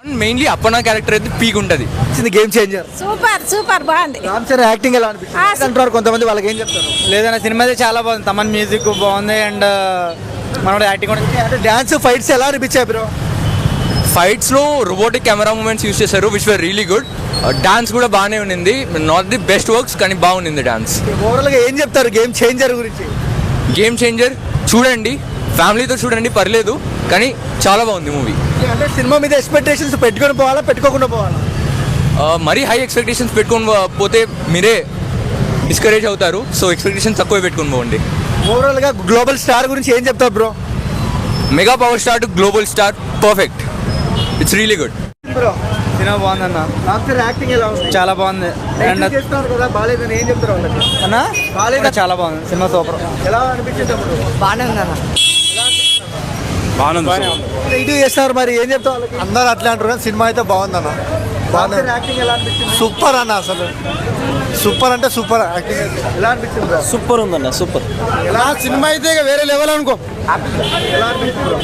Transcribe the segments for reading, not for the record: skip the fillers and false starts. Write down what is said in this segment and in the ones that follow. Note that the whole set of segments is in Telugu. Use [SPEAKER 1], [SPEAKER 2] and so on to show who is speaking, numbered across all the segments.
[SPEAKER 1] మెయిన్లీ అప్పన్న క్యారెక్టర్ అయితే పీక్ ఉంటుంది.
[SPEAKER 2] గేమ్ చేంజర్
[SPEAKER 3] సూపర్ బాగుంది.
[SPEAKER 2] రామ్ చరణ్ యాక్టింగ్ ఎలా అనిపిస్తుంది అంటారు కొంతమంది, వాళ్ళకి ఏం చెప్తారు?
[SPEAKER 4] లేదన్న సినిమా అయితే చాలా బాగుంది. తమన్ మ్యూజిక్ బాగుంది అండ్ మనోడు యాక్టింగ్ కూడా.
[SPEAKER 2] అంటే డాన్స్ ఫైట్స్ ఎలా అనిపించాయి బ్రో?
[SPEAKER 1] ఫైట్స్లో రోబోటిక్ కెమెరా మూమెంట్స్ యూస్ చేశారు which were really good. Dance కూడా బాగానే ఉన్నింది, నాట్ ది బెస్ట్ వర్క్స్ కానీ బాగుంది డాన్స్.
[SPEAKER 2] ఓవరాల్గా ఏం చెప్తారు గేమ్ చేంజర్ గురించి?
[SPEAKER 1] గేమ్ చేంజర్ చూడండి, ఫ్యామిలీతో చూడండి, పర్లేదు, కానీ చాలా బాగుంది మూవీ.
[SPEAKER 2] అంటే సినిమా మీద ఎక్స్పెక్టేషన్స్ పెట్టుకొని పోవాలా పెట్టుకోకుండా పోవాలా?
[SPEAKER 1] మరీ హై ఎక్స్పెక్టేషన్స్ పెట్టుకొని పోతే మీరే డిస్కరేజ్ అవుతారు. సో ఎక్స్పెక్టేషన్స్ తక్కువ పెట్టుకొని పోండి.
[SPEAKER 2] ఓవరాల్గా గ్లోబల్ స్టార్ గురించి ఏం చెప్తారు bro?
[SPEAKER 1] Mega power star to global star, perfect, it's really good.
[SPEAKER 2] Bro
[SPEAKER 4] cinema బాగుందన్న,
[SPEAKER 2] రామ్ చరణ్ యాక్టింగ్ ఎలా ఉంది?
[SPEAKER 4] చాలా బాగుంది. అండ్
[SPEAKER 2] చేస్తున్నారు కదా, బాగాలేదని ఏం చెప్తారు వాళ్ళకి?
[SPEAKER 4] అన్న బాగాలేదు, చాలా బాగుంది సినిమా, సూపర్.
[SPEAKER 2] ఎలా అనిపించింది బ్రో?
[SPEAKER 4] బాగానే ఉందన్న,
[SPEAKER 2] ఇది చేస్తున్నారు మరి ఏం చెప్తారు వాళ్ళకి?
[SPEAKER 5] అందరూ అట్లా అంటారు కానీ సినిమా అయితే బాగుందన్న.
[SPEAKER 2] రామ్ చరణ్ యాక్టింగ్ ఎలా అనిపించింది?
[SPEAKER 5] సూపర్ అన్న, అసలు సూపర్ అంటే సూపర్ యాక్టింగ్.
[SPEAKER 2] ఎలా అనిపించింది బ్రో?
[SPEAKER 4] సూపర్ ఉందన్న, సూపర్.
[SPEAKER 5] ఎలా సినిమా అయితే ఇక వేరే లెవెల్ అనుకో.
[SPEAKER 2] ఎలా అనిపించింది బ్రో?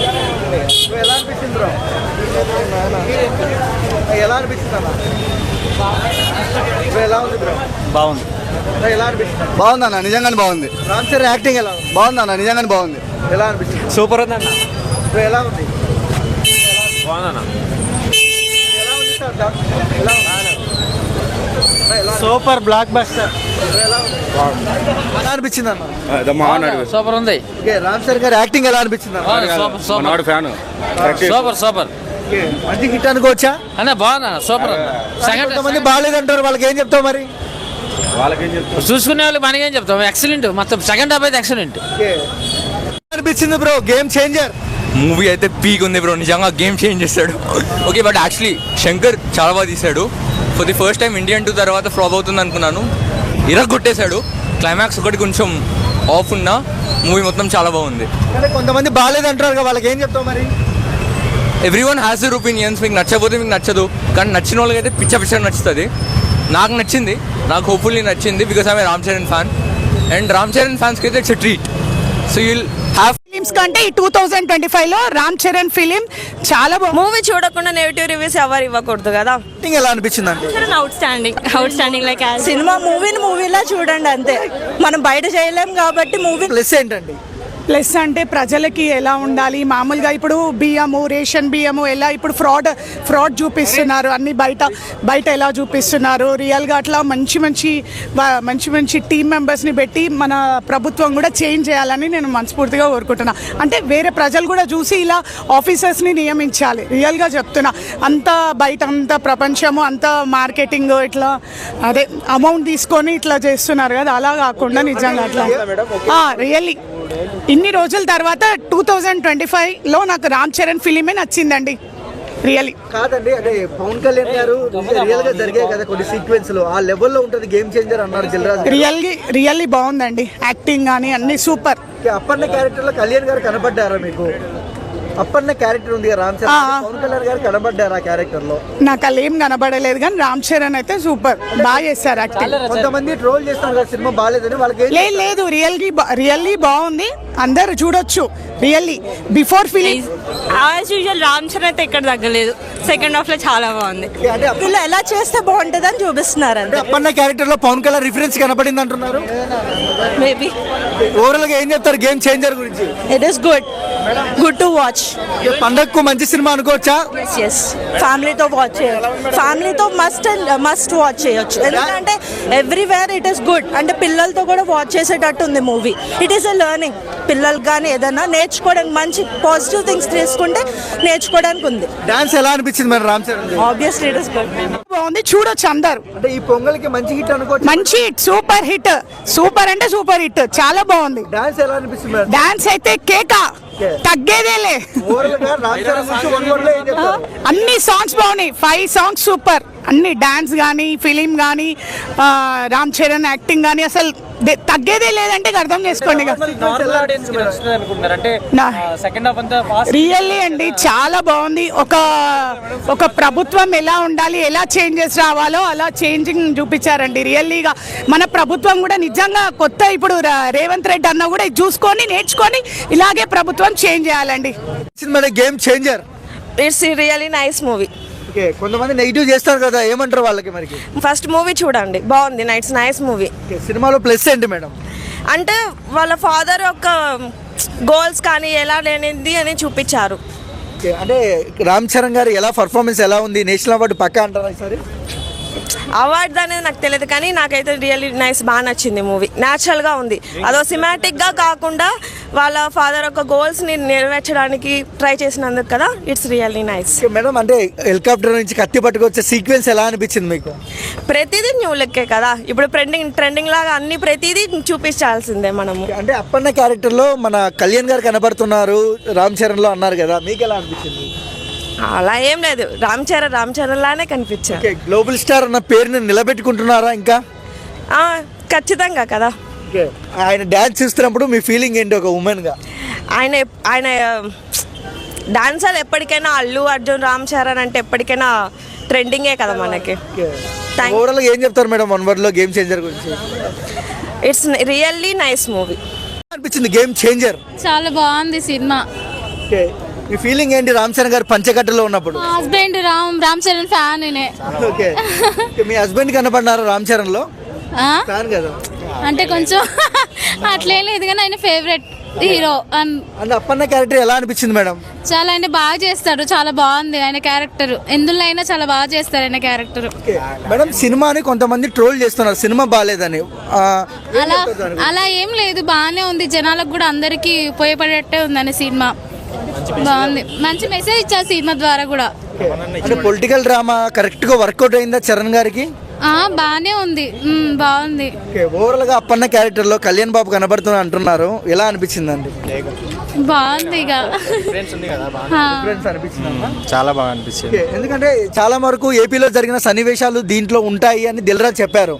[SPEAKER 2] ఎలా అనిపించింది బ్రో? ఎలా అనిపించింది అన్న? ఎలా ఉంది బ్రో?
[SPEAKER 5] బాగుంది,
[SPEAKER 2] ఎలా అనిపించింది?
[SPEAKER 5] బాగుందన్న, నిజంగానే బాగుంది.
[SPEAKER 2] రామ్ చరణ్ యాక్టింగ్ ఎలా ఉంది?
[SPEAKER 5] బాగుందన్న, నిజంగానే బాగుంది.
[SPEAKER 2] ఎలా అనిపించింది?
[SPEAKER 4] సూపర్ ఉందన్న,
[SPEAKER 2] ఎలా ఉంది?
[SPEAKER 4] బాగుందన్న,
[SPEAKER 2] ఎలా ఉంది సార్? ఎలా ఉంది?
[SPEAKER 4] Super block buster.
[SPEAKER 2] ఎలా అనిపించింది అన్న?
[SPEAKER 4] సూపర్ ఉంది,
[SPEAKER 2] ఓకే, రామ్ చరణ్ గారి యాక్టింగ్ ఎలా అనిపించింది అన్న?
[SPEAKER 4] సూపర్
[SPEAKER 2] ఓకే, మంచి హిట్ అనుకోవచ్చా?
[SPEAKER 4] అన్న బాగుంది, సూపర్.
[SPEAKER 2] కొంతమంది బాగాలేదంటారు, వాళ్ళకి ఏం చెప్తావు మరి?
[SPEAKER 4] చూసుకునే వాళ్ళు మనకేం చెప్తాం, ఎక్సలెంట్, మొత్తం సెకండ్ హాఫ్ అయితే ఎక్సలెంట్.
[SPEAKER 2] ఓకే, అనిపించింది బ్రో గేమ్ చేంజర్?
[SPEAKER 1] మూవీ అయితే పీక్ ఉంది బ్రో, నిజంగా గేమ్ చేంజ్ చేస్తాడు. ఓకే, బట్ యాక్చువల్లీ శంకర్ చాలా బాగా తీశాడు. For the first time Indian 2 తర్వాత ఫ్లాప్ అవుతుంది అనుకున్నాను, ఇరగొట్టేశాడు. క్లైమాక్స్ ఒకటి కొంచెం ఆఫ్ ఉన్న మూవీ మొత్తం చాలా బాగుంది.
[SPEAKER 2] అంటే కొంతమంది బాగాలేదంటారు కదా, వాళ్ళకి ఏం చెప్తావు మరి?
[SPEAKER 1] Everyone has their opinions. మీకు నచ్చకపోతే మీకు నచ్చదు, కానీ నచ్చిన వాళ్ళకి అయితే పిచ్చ నచ్చుతుంది. నాకు నచ్చింది, నాకు హోప్ఫుల్లీ నచ్చింది because I'm Ram Charan fan. And Ram Charan ఫ్యాన్స్కి అయితే it's a treat. So you'll have
[SPEAKER 3] films కంటే ఈ 2025 లో రామ్ చరణ్ ఫిలిం చాలా బాగుంది.
[SPEAKER 6] మూవీ చూడకుండా నెగిటివ్ రివ్యూస్ ఎవరు ఇవ్వకూడదు కదా.
[SPEAKER 2] యాక్టింగ్ ఎలా అనిపించింది అంటే?
[SPEAKER 6] అవుట్ స్టాండింగ్ లైక్
[SPEAKER 3] సినిమా మూవీలా చూడండి అంతే, మనం బయట చేయలేం కాబట్టి మూవీ.
[SPEAKER 2] ప్లస్ ఏంటండి?
[SPEAKER 3] ప్లస్ అంటే ప్రజలకి ఎలా ఉండాలి, మామూలుగా ఇప్పుడు బియ్యము, రేషన్ బియ్యము ఎలా ఇప్పుడు ఫ్రాడ్ చూపిస్తున్నారు, అన్ని బయట ఎలా చూపిస్తున్నారు, రియల్గా అట్లా మంచి టీమ్ మెంబర్స్ని పెట్టి మన ప్రభుత్వం కూడా చేంజ్ చేయాలని నేను మనస్ఫూర్తిగా కోరుకుంటున్నా. అంటే వేరే ప్రజలు కూడా చూసి ఇలా ఆఫీసర్స్ని నియమించాలి, రియల్గా చెప్తున్నా. అంత ప్రపంచము అంత మార్కెటింగ్ ఇట్లా అదే అమౌంట్ తీసుకొని ఇట్లా చేస్తున్నారు కదా, అలా కాకుండా నిజంగా అట్లా రియల్లీ ఇన్ని రోజుల తర్వాత 2025లో నాకు రామ్ చరణ్ ఫిలిమే నచ్చిందండి, రియల్లీ.
[SPEAKER 2] కాదండి, అంటే పవన్ కళ్యాణ్ గారు రియల్ గా జరిగాయి కదా కొన్ని సీక్వెన్స్ లో, ఆ లెవెల్లో ఉంటుంది గేమ్ చేంజర్ అన్నారు దిల్రాజు.
[SPEAKER 3] రియల్లీ బాగుందండి, యాక్టింగ్ కానీ అన్ని సూపర్.
[SPEAKER 2] అప్పన్న క్యారెక్టర్ లో కళ్యాణ్ గారు కనబడ్డారా మీకు? అప్పన్న క్యారెక్టర్ ఉంది కదా రామ్ చరణ్, పవన్ కళ్యాణ్ గారు కనబడ్డారు ఆ క్యారెక్టర్ లో?
[SPEAKER 3] నాకు అలా ఏం కనబడలేదు, కానీ రామ్ చరణ్ అయితే సూపర్ బాగా చేశారు యాక్టింగ్.
[SPEAKER 2] కొంతమంది ట్రోల్ చేస్తున్నారు కదా సినిమా బాగాలేదని, వాళ్ళకి
[SPEAKER 3] లేదు రియల్లీ బాగుంది, అందరు చూడొచ్చు really. Before film
[SPEAKER 6] as usual Ram Charan అయితే ఎక్కడ తగ్గలేదు, సెకండ్ హాఫ్ లో చాలా బాగుంది.
[SPEAKER 2] అంటే
[SPEAKER 3] వీళ్ళు ఎలా చేస్తే బాగుంటుంది అని చూపిస్తున్నారు అంతే.
[SPEAKER 2] అప్పన్న క్యారెక్టర్ లో పవన్ కళ్యాణ్ రిఫరెన్స్ కనబడింది అంటున్నారు.
[SPEAKER 6] మేబీ
[SPEAKER 2] ఓవరాల్ గా ఏం చెప్తారు గేమ్ చేంజర్ గురించి?
[SPEAKER 3] It is good to watch.
[SPEAKER 2] పండగకు మంచి సినిమా అనుకోవచ్చా?
[SPEAKER 3] ఎస్, ఫ్యామిలీతో వాచ్ చేయొచ్చు, ఫ్యామిలీతో మస్ట్ వాచ్ చేయొచ్చు. ఎందుకంటే ఎవ్రీవేర్ ఇట్ ఈస్ గుడ్, అంటే పిల్లలతో కూడా వాచ్ చేసేటట్టు ఉంది movie. It is a learning, పిల్లలకి కానీ ఏదైనా నేర్చుకోవడానికి మంచి పాజిటివ్ థింగ్స్ తీసుకుంటే నేర్చుకోవడానికి ఉంది.
[SPEAKER 2] డాన్స్ ఎలా అనిపించింది మరి Ram Charan?
[SPEAKER 3] Obviously it is good, బాగుంది, చూడొచ్చు అందరు.
[SPEAKER 2] అంటే ఈ పొంగల్కి మంచి హిట్ అనుకోవచ్చు.
[SPEAKER 3] మంచి హిట్, సూపర్ హిట్, సూపర్ అంటే సూపర్ హిట్, చాలా బాగుంది.
[SPEAKER 2] డాన్స్ ఎలా అనిపిస్తుంది మరి?
[SPEAKER 3] డాన్స్ అయితే కేక తగ్గేదేలే.
[SPEAKER 2] ఓవరాల్ గా రామ్ చరణ్ గురించి one word లో ఏం చెప్తారు?
[SPEAKER 3] అన్ని సాంగ్స్ బాగున్నాయి, 5 సాంగ్స్ సూపర్, అన్ని డాన్స్ కానీ ఫిలిం కానీ రామ్ చరణ్ యాక్టింగ్ కానీ అసలు తగ్గేదే లేదంటే అర్థం చేసుకోండి. రియల్లీ అండి చాలా బాగుంది. ఒక ప్రభుత్వం ఎలా ఉండాలి, ఎలా చేంజెస్ రావాలో అలా చేంజింగ్ చూపించారండి రియల్లీగా. మన ప్రభుత్వం కూడా నిజంగా కొత్త ఇప్పుడు రేవంత్ రెడ్డి అన్న కూడా చూసుకొని నేర్చుకొని ఇలాగే ప్రభుత్వం చేంజ్ చేయాలండి.
[SPEAKER 2] Game changer.
[SPEAKER 6] It's really nice movie.
[SPEAKER 2] Okay, కొంతమంది నెగిటివ్ చేస్తారు కదా, ఏమంటారు వాళ్ళకి మరి?
[SPEAKER 7] ఫస్ట్ మూవీ చూడండి, బాగుంది, నైస్ మూవీ.
[SPEAKER 2] ఓకే, సినిమాలో ప్లస్ ఏంటి మేడం?
[SPEAKER 7] అంటే వాళ్ళ ఫాదర్ యొక్క గోల్స్ కానీ ఎలా లేనిది అని చూపించారు.
[SPEAKER 2] ఓకే, అంటే రామ్ చరణ్ గారు ఎలా పర్ఫార్మెన్స్ ఎలా ఉంది? నేషనల్ అవార్డు పక్కా అంటారా ఈసారి?
[SPEAKER 7] అవార్డు అనేది నాకు తెలియదు కానీ నాకైతే రియల్లీ నైస్, బాగా నచ్చింది మూవీ. న్యాచురల్గా ఉంది, అదో సిమాటిక్గా కాకుండా వాళ్ళ ఫాదర్ యొక్క గోల్స్ని నెరవేర్చడానికి ట్రై చేసినందుకు కదా, it's really nice.
[SPEAKER 2] Okay madam, అంటే హెలికాప్టర్ నుంచి కత్తి పట్టుకొచ్చే సీక్వెన్స్ ఎలా అనిపించింది మీకు?
[SPEAKER 7] ప్రతిదీ న్యూ లెక్కే కదా, ఇప్పుడు ట్రెండింగ్ లాగా అన్ని ప్రతిదీ చూపించాల్సిందే మనము.
[SPEAKER 2] అంటే అప్పన్న క్యారెక్టర్లో మన కళ్యాణ్ గారు కనబడుతున్నారు రామ్ చరణ్లో అన్నారు కదా, మీకు ఎలా అనిపించింది?
[SPEAKER 7] అలా ఏం లేదు, రామ్ చరణ్ లానే కనిపించారు.
[SPEAKER 2] ఓకే, గ్లోబల్ స్టార్ అన్న పేరుని నిలబెట్టుకుంటున్నారా ఇంకా?
[SPEAKER 7] ఖచ్చితంగా కదా.
[SPEAKER 2] ఓకే, ఆయన డ్యాన్స్ చూస్తున్నప్పుడు మీ ఫీలింగ్ ఏంటి ఒక ఉమెన్గా?
[SPEAKER 7] ఆయన డాన్సర్ ఎప్పటికైనా అల్లు అర్జున్, రామ్ చరణ్ అంటే ఎప్పటికైనా ట్రెండింగే కదా మనకి.
[SPEAKER 2] ఓవరాల్గా ఏం చెప్తారు మేడం వన్ వర్డ్లో గేమ్ చేంజర్ గురించి?
[SPEAKER 7] It's really nice movie.
[SPEAKER 2] అనిపించింది గేమ్ చేంజర్?
[SPEAKER 8] చాలా బాగుంది సినిమా.
[SPEAKER 2] ఓకే, మీ ఫీలింగ్ ఏంటి రామ్ చరణ్ గారు పంచకట్టులో ఉన్నప్పుడు?
[SPEAKER 8] మా హస్బెండ్ రామ్ చరణ్ ఫ్యాన్ నేనే.
[SPEAKER 2] ఓకే, మీ హస్బెండ్ కనపడినారు రామ్ చరణ్ లో?
[SPEAKER 8] ఆ?
[SPEAKER 2] ఫ్యాన్ కదా?
[SPEAKER 8] అంటే కొంచెం అట్లేం లేదు కానీ ఆయన ఫేవరెట్ హీరో.
[SPEAKER 2] అంటే అప్పన్న క్యారెక్టర్ ఎలా అనిపించింది మేడం?
[SPEAKER 8] చాలా ఆయన బాగా చేస్తాడు, చాలా బాగుంది ఆయన క్యారెక్టర్. ఎందులో అయినా చాలా బాగా చేస్తారు ఆయన క్యారెక్టర్.
[SPEAKER 2] ఓకే మేడం, సినిమాని కొంతమంది ట్రోల్ చేస్తున్నారు సినిమా బాగాలేదని.
[SPEAKER 8] అలా ఏం లేదు, బాగానే ఉంది. జనాలకు కూడా అందరికీ ఉపయోగపడేట్టే ఉందని సినిమా. బాగుంది, మంచి మెసేజ్ ఇచ్చారు సినిమా ద్వారా కూడా.
[SPEAKER 2] అంటే పొలిటికల్ డ్రామా కరెక్ట్ గా వర్కౌట్ అయిందా చరణ్ గారికి?
[SPEAKER 8] బాగానే ఉంది, బాగుంది.
[SPEAKER 2] ఓవరాల్ గా అప్పన్న క్యారెక్టర్ లో కళ్యాణ్ బాబు కనబడుతున్నా అంటున్నారు, ఎలా అనిపించిందండి?
[SPEAKER 8] బాగుంది, ఇక
[SPEAKER 5] చాలా బాగా అనిపించింది.
[SPEAKER 2] ఎందుకంటే చాలా వరకు ఏపీలో జరిగిన సన్నివేశాలు దీంట్లో ఉంటాయి అని దిల్రాజ్ చెప్పారు.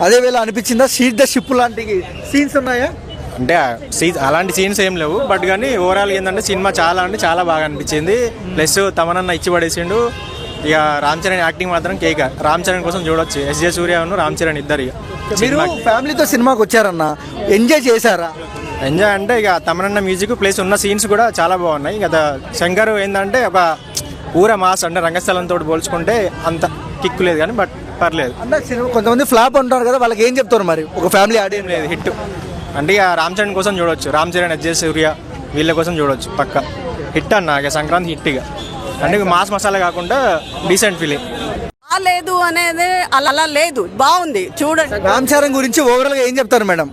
[SPEAKER 2] అదే వేళ అనిపించిందా షీట్ ద షిప్ లాంటి సీన్స్ ఉన్నాయా?
[SPEAKER 5] అంటే అలాంటి సీన్స్ ఏం లేవు, బట్ కానీ ఓవరాల్ ఏంటంటే సినిమా చాలా అంటే చాలా బాగా అనిపించింది. ప్లస్ తమనన్న ఇచ్చి పడేసిండు. ఇక రామ్ చరణ్ యాక్టింగ్ మాత్రం కేక. రామ్ చరణ్ కోసం చూడొచ్చు, ఎస్జే సూర్య రామ్ చరణ్ ఇద్దరు.
[SPEAKER 2] మీరు ఫ్యామిలీతో సినిమాకి వచ్చారన్న, ఎంజాయ్ చేశారా?
[SPEAKER 5] ఎంజాయ్ అంటే ఇక తమనన్న మ్యూజిక్ ప్లస్ ఉన్న సీన్స్ కూడా చాలా బాగున్నాయి. ఇక శంకర్ ఏంటంటే ఒక ఊర మాస్ అంటే రంగస్థలంతో పోల్చుకుంటే అంత కిక్కు లేదు కానీ బట్ పర్లేదు.
[SPEAKER 2] అంటే కొంతమంది ఫ్లాప్ అంటారు కదా, వాళ్ళకి ఏం చెప్తారు మరి ఒక ఫ్యామిలీ ఆడియన్స్?
[SPEAKER 5] లేదు, హిట్. అంటే ఇక రామ్ చరణ్ కోసం చూడొచ్చు, రామ్ చరణ్, ఎస్జే సూర్య వీళ్ళ కోసం చూడొచ్చు పక్క. హిట్ అన్న ఇక సంక్రాంతి హిట్. ఇక అంటే మాస్ మసాలా కాకుండా డీసెంట్ ఫీలింగ్.
[SPEAKER 9] లేదు అనేది అలా లేదు, బాగుంది చూడండి.
[SPEAKER 2] రామ్ చరణ్ గురించి ఓవరాల్ గా ఏం చెప్తారు మేడం?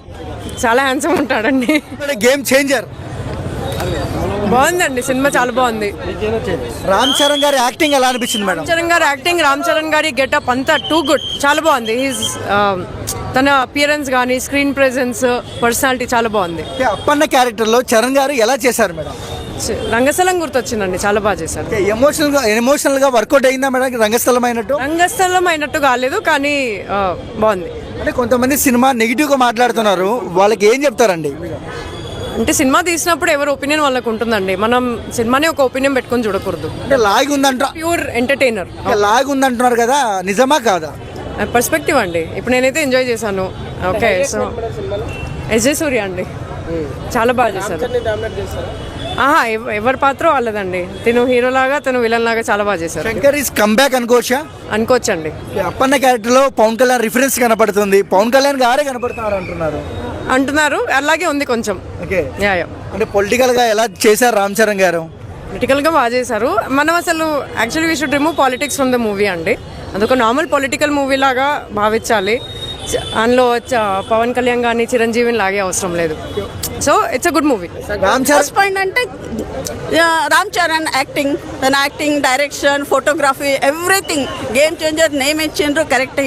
[SPEAKER 7] చాలా హ్యాండ్సమ్ ఉంటాడండి.
[SPEAKER 2] గేమ్ చేంజర్
[SPEAKER 7] బాగుందండి, సినిమా చాలా బాగుంది.
[SPEAKER 2] రామ్ చరణ్ గారి యాక్టింగ్ ఎలా అనిపించింది మేడం?
[SPEAKER 7] రామ్ చరణ్ గారి యాక్టింగ్, రామ్ చరణ్ గారి గెటప్ అంతా టూ గుడ్, చాలా బాగుంది. తన అపియరెన్స్ కానీ స్క్రీన్ ప్రెజెన్స్, పర్సనాలిటీ చాలా బాగుంది.
[SPEAKER 2] అప్పన్న క్యారెక్టర్ లో చరణ్ గారు ఎలా చేశారు మేడం?
[SPEAKER 7] రంగస్థలం గుర్తొచ్చిందండి, చాలా బాగా చేశారు.
[SPEAKER 2] ఎమోషనల్ గా వర్కౌట్ అయిందా మేడం? రంగస్థలం అయినట్టు?
[SPEAKER 7] రంగస్థలం అయినట్టు కాలేదు కానీ బాగుంది.
[SPEAKER 2] అంటే కొంతమంది సినిమా నెగిటివ్ గా మాట్లాడుతున్నారు, వాళ్ళకి ఏం చెప్తారండి?
[SPEAKER 7] అంటే సినిమా తీసినప్పుడు ఎవరి ఒపీనియన్ వాళ్ళకు ఉంటుందండి, మనం సినిమాని ఒక ఒపీనియన్ పెట్టుకొని చూడకూడదు.
[SPEAKER 2] అంటే లాగ్ ఉందంట,
[SPEAKER 7] ప్యూర్ ఎంటర్టైనర్.
[SPEAKER 2] లాగ్ ఉందంటున్నారు కదా, నిజమా కాదా?
[SPEAKER 7] పర్స్పెక్టివ్ అండి. ఇప్పుడు నేనైతే ఎంజాయ్ చేశాను. ఓకే, సో ఎస్జే సూర్య అండి చాలా బాగా చేశారు. ఎవరి పాత్ర వాళ్ళదండి, తను హీరో లాగా తను విలన్ లాగా చాలా బాగా చేశారు.
[SPEAKER 2] శంకర్ ఇస్ కంబ్యాక్ అనుకోవచ్చా?
[SPEAKER 7] అనుకోవచ్చండి.
[SPEAKER 2] అప్పన్న క్యారెక్టర్ లో పవన్ కళ్యాణ్ రిఫరెన్స్ కనపడుతుంది, పవన్ కళ్యాణ్ గారే కనపడుతున్నారు అంటున్నారు.
[SPEAKER 7] అలాగే ఉంది కొంచెం.
[SPEAKER 2] ఓకే, అంటే పొలిటికల్ గా ఎలా చేశారు రామ్ చరణ్ గారు?
[SPEAKER 7] పొలిటికల్గా బాగా చేశారు. మనం అసలు actually we should remove politics from the movie అండి. అదొక నార్మల్ పొలిటికల్ మూవీ లాగా భావించాలి. అందులో పవన్ కళ్యాణ్ కానీ చిరంజీవిని లాగే అవసరం లేదు. So it's a good movie.
[SPEAKER 2] Ram Charan
[SPEAKER 9] point అంటే రామ్ చరణ్ యాక్టింగ్, తన acting, direction, photography, everything game changer. Name ఇచ్చిండ్రు కరెక్ట్.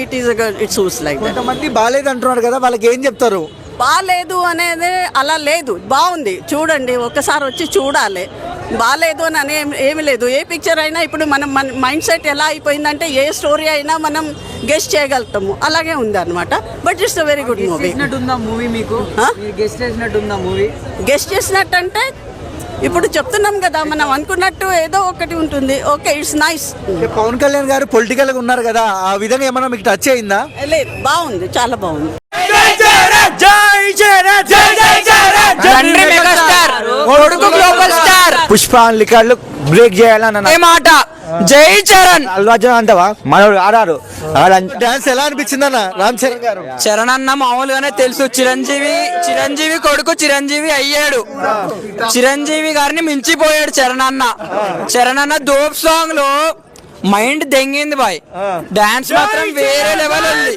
[SPEAKER 9] It suits like.
[SPEAKER 2] కొంతమంది బాగాలేదు అంటున్నారు కదా, వాళ్ళకి ఏం చెప్తారు?
[SPEAKER 9] బాగాలేదు అనేది అలా లేదు, బాగుంది చూడండి, ఒక్కసారి వచ్చి చూడాలి. బాగాలేదు అని ఏమి లేదు. ఏ పిక్చర్ అయినా ఇప్పుడు మనం మన మైండ్ సెట్ ఎలా అయిపోయిందంటే ఏ స్టోరీ అయినా మనం గెస్ట్ చేయగలుగుతాము, అలాగే ఉంది అనమాట. But it's a very good movie. Guest చేసినట్టు అంటే ఇప్పుడు చెప్తున్నాం కదా, మనం అనుకున్నట్టు సబ్జెక్టు ఏదో ఒకటి ఉంటుంది. Okay, it's nice.
[SPEAKER 2] Pavan Kalyan గారు పొలిటికల్ గా ఉన్నారు కదా, ఆ విధంగా ఏమన్నా మీకు టచ్ అయిందా?
[SPEAKER 9] లేదు, బాగుంది, చాలా బాగుంది.
[SPEAKER 2] పుష్ప రికార్డులు బ్రేక్ చేయాలన్న
[SPEAKER 4] మాట జై చరణ్.
[SPEAKER 2] అల్లు అర్జున్ అంటావా మనోడు ఆడారు. డాన్స్ ఎలా అనిపించింది అన్న రామ్ చరణ్ గారు?
[SPEAKER 4] చరణ్ అన్న మామూలుగానే తెలుసు, చిరంజీవి కొడుకు చిరంజీవి అయ్యాడు, చిరంజీవి గారిని మించిపోయాడు చరణ్ అన్న దోప్ సాంగ్ లో మైండ్ దెంగింది బాయ్. డాన్స్ మాత్రం వేరే లెవెల్ ఉంది.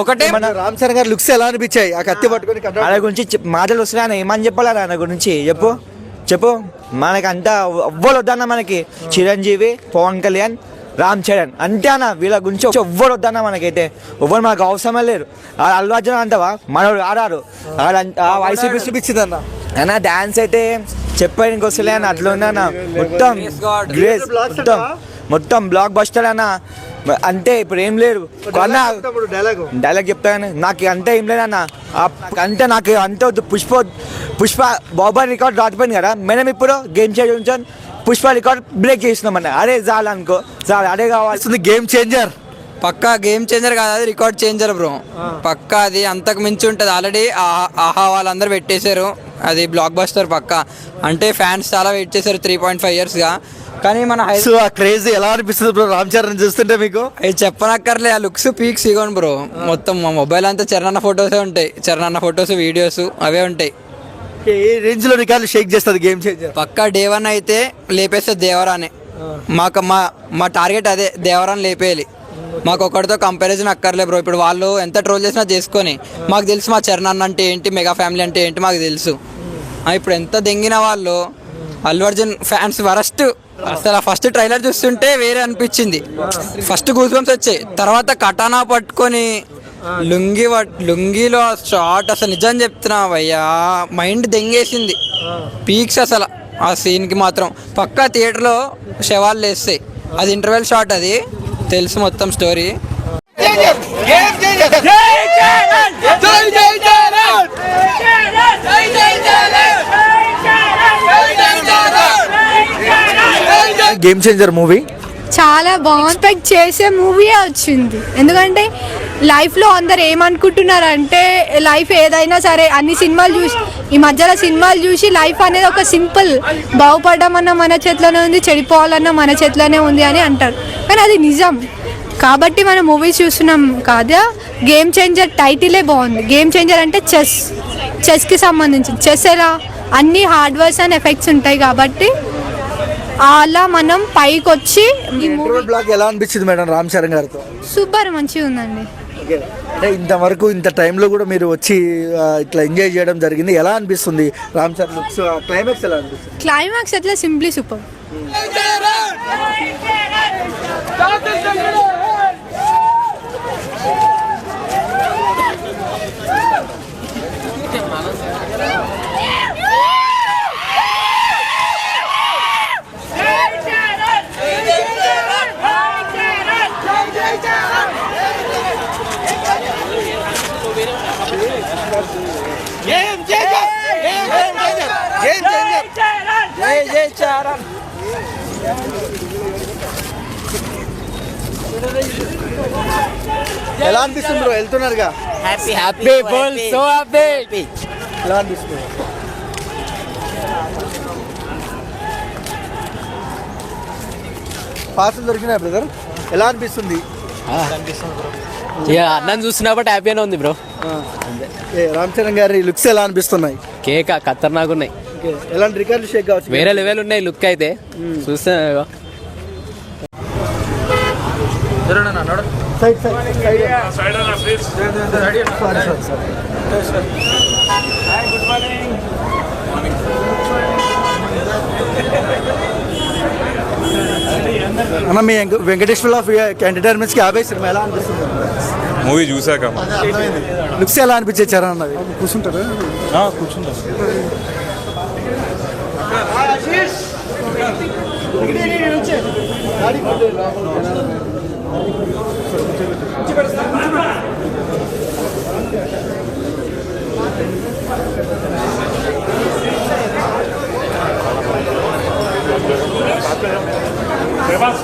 [SPEAKER 4] ఒకటే
[SPEAKER 2] మన రామ్ చరణ్ గారు లుక్స్ ఎలా అనిపించాయి? ఆ కత్తి పట్టుకొని ఆయన గురించి మాటలు వస్తున్నాయి, ఏమని చెప్పాలి ఆయన గురించి? చెప్పు మనకి అంతా ఎవ్వరు వద్దన్న, మనకి చిరంజీవి, పవన్ కళ్యాణ్, రామ్ చరణ్ అంతే అన్న. వీళ్ళ గురించి ఎవ్వరు వద్దన్న, మనకైతే ఎవ్వరు మనకు అవసరమే లేరు. అల్లు అర్జున్ అంటావా మనోడు ఆడారు. వైసీపీ చూపించింది అన్న డాన్స్ అయితే చెప్పడానికి వస్తలే అన్న, అట్లా ఉందన్న. మొత్తం బ్లాక్ బస్టర్ అన్న. అంతే, ఇప్పుడు ఏం లేదు డైలాగ్ చెప్తాను. నాకు అంతే ఏం లేదన్న, అంతే నాకు అంతే వద్దు. పుష్ప బాబా రికార్డ్ రాకపోయింది కదా, మనం ఇప్పుడు game changer Pushpa record break చేసినామన్న. అదే చాలు అనుకో, చాలు అదే కావాల్సింది. గేమ్ చేంజర్
[SPEAKER 4] పక్కా గేమ్ చేంజర్ కాదు, అది రికార్డ్ చేంజర్ బ్రో. పక్కా అది అంతకు మించి ఉంటుంది. ఆల్రెడీ ఆహా వాళ్ళందరూ పెట్టేశారు, అది బ్లాక్ బస్టర్ పక్కా. అంటే ఫ్యాన్స్ చాలా వెయిట్ చేశారు 3.5 yearsగా. కానీ మన
[SPEAKER 2] క్రేజీ ఎలా అనిపిస్తుంది బ్రో రామ్ చరణ్ చూస్తుంటే మీకు?
[SPEAKER 4] అది చెప్పనక్కర్లే, ఆ లుక్స్ పీక్స్ ఇగోండి బ్రో. మొత్తం మా మొబైల్ అంతా చరణ్ ఫొటోసే ఉంటాయి, చరణ్ ఫొటోస్ వీడియోస్ అవే ఉంటాయి.
[SPEAKER 2] ఏ రేంజ్ లో రికార్డు షేక్ చేస్తుంది గేమ్ చేంజర్?
[SPEAKER 4] పక్కా డే 1 అయితే లేపేస్తుంది దేవరానే. మా టార్గెట్ అదే, దేవరాన్ని లేపేయాలి. మాకు ఒకటితో కంపారిజన్ అక్కర్లే బ్రో. ఇప్పుడు వాళ్ళు ఎంత ట్రోల్ చేసినా చేసుకొని, మాకు తెలుసు మా చరణ్ అన్న అంటే ఏంటి, మెగా ఫ్యామిలీ అంటే ఏంటి మాకు తెలుసు. ఇప్పుడు ఎంత దెంగిన వాళ్ళు అల్లు అర్జున్ ఫ్యాన్స్ వరస్ట్. అసలు ఫస్ట్ ట్రైలర్ చూస్తుంటే వేరే అనిపించింది, ఫస్ట్ గూస్ బంప్స్ వచ్చాయి. తర్వాత కటానా పట్టుకొని లుంగిలో షార్ట్ అసలు నిజం చెప్తున్నా భయ్యా, మైండ్ దెంగేసింది పీక్స్ అసలు. ఆ సీన్కి మాత్రం పక్కా థియేటర్లో శవాలు లేస్తాయి. అది ఇంటర్వెల్ షాట్, అది తెలుసు మొత్తం స్టోరీ.
[SPEAKER 2] గేమ్ చేంజర్ మూవీ
[SPEAKER 10] చాలా బాగుంది. ఎక్స్పెక్ట్ చేసే మూవీ వచ్చింది. ఎందుకంటే లైఫ్లో అందరు ఏమనుకుంటున్నారంటే, లైఫ్ ఏదైనా సరే అన్ని సినిమాలు చూసి, ఈ మధ్యలో సినిమాలు చూసి లైఫ్ అనేది ఒక సింపుల్, బాగుపడమన్నా మన చేతిలోనే ఉంది, చెడిపోవాలన్నా మన చేతిలోనే ఉంది అని అంటారు. కానీ అది నిజం కాబట్టి మనం మూవీస్ చూస్తున్నాం కాదా. గేమ్ చేంజర్ టైటిలే బాగుంది. గేమ్ చేంజర్ అంటే చెస్కి సంబంధించింది. చెస్ ఎలా అన్ని హార్డ్వేర్స్ అండ్ ఎఫెక్ట్స్ ఉంటాయి కాబట్టి అలా మనం పైకి వచ్చి
[SPEAKER 2] బ్లాగ్ ఎలా అనిపించింది మేడం రామ్ చరణ్ గారితో?
[SPEAKER 10] సూపర్, మంచిగా ఉందండి.
[SPEAKER 2] అంటే ఇంతవరకు ఇంత టైంలో కూడా మీరు వచ్చి ఇట్లా ఎంజాయ్ చేయడం జరిగింది, ఎలా అనిపిస్తుంది రామ్ చరణ్ లుక్స్? క్లైమాక్స్ ఎలా అనిపిస్తుంది?
[SPEAKER 10] క్లైమాక్స్ ఎట్లా సింప్లీ సూపర్.
[SPEAKER 2] ఎలా అనిపిస్తుంది బ్రో? వెళ్తున్నారుగా,
[SPEAKER 4] హ్యాపీ ఫుల్ సో హ్యాపీ.
[SPEAKER 2] ఎలా అనిపిస్తుంది? పాసులు దొరికినాయి బ్రదర్, ఎలా అనిపిస్తుంది?
[SPEAKER 4] అన్నం చూస్తున్నప్పుడు హ్యాపీగానే ఉంది బ్రో.
[SPEAKER 2] రామ్ చరణ్ గారి లుక్స్ ఎలా అనిపిస్తున్నాయి?
[SPEAKER 4] కేక్ ఖతర్నాక్ ఉన్నాయి,
[SPEAKER 2] ఎలాంటి రికార్డులు షేక్ కావచ్చు,
[SPEAKER 4] వేరే లెవెల్ ఉన్నాయి లుక్ అయితే చూస్తే.
[SPEAKER 2] అన్న మీ వెంకటేశ్వర ఎంటర్టైన్మెంట్స్కి 50 సినిమా ఎలా అనిపిస్తుంది?
[SPEAKER 11] మూవీ చూసాక
[SPEAKER 2] లుక్స్ ఎలా అనిపించే చరణ్ అన్నది? కూర్చుంటారు
[SPEAKER 11] కూర్చుంటారు. ప్రభాస్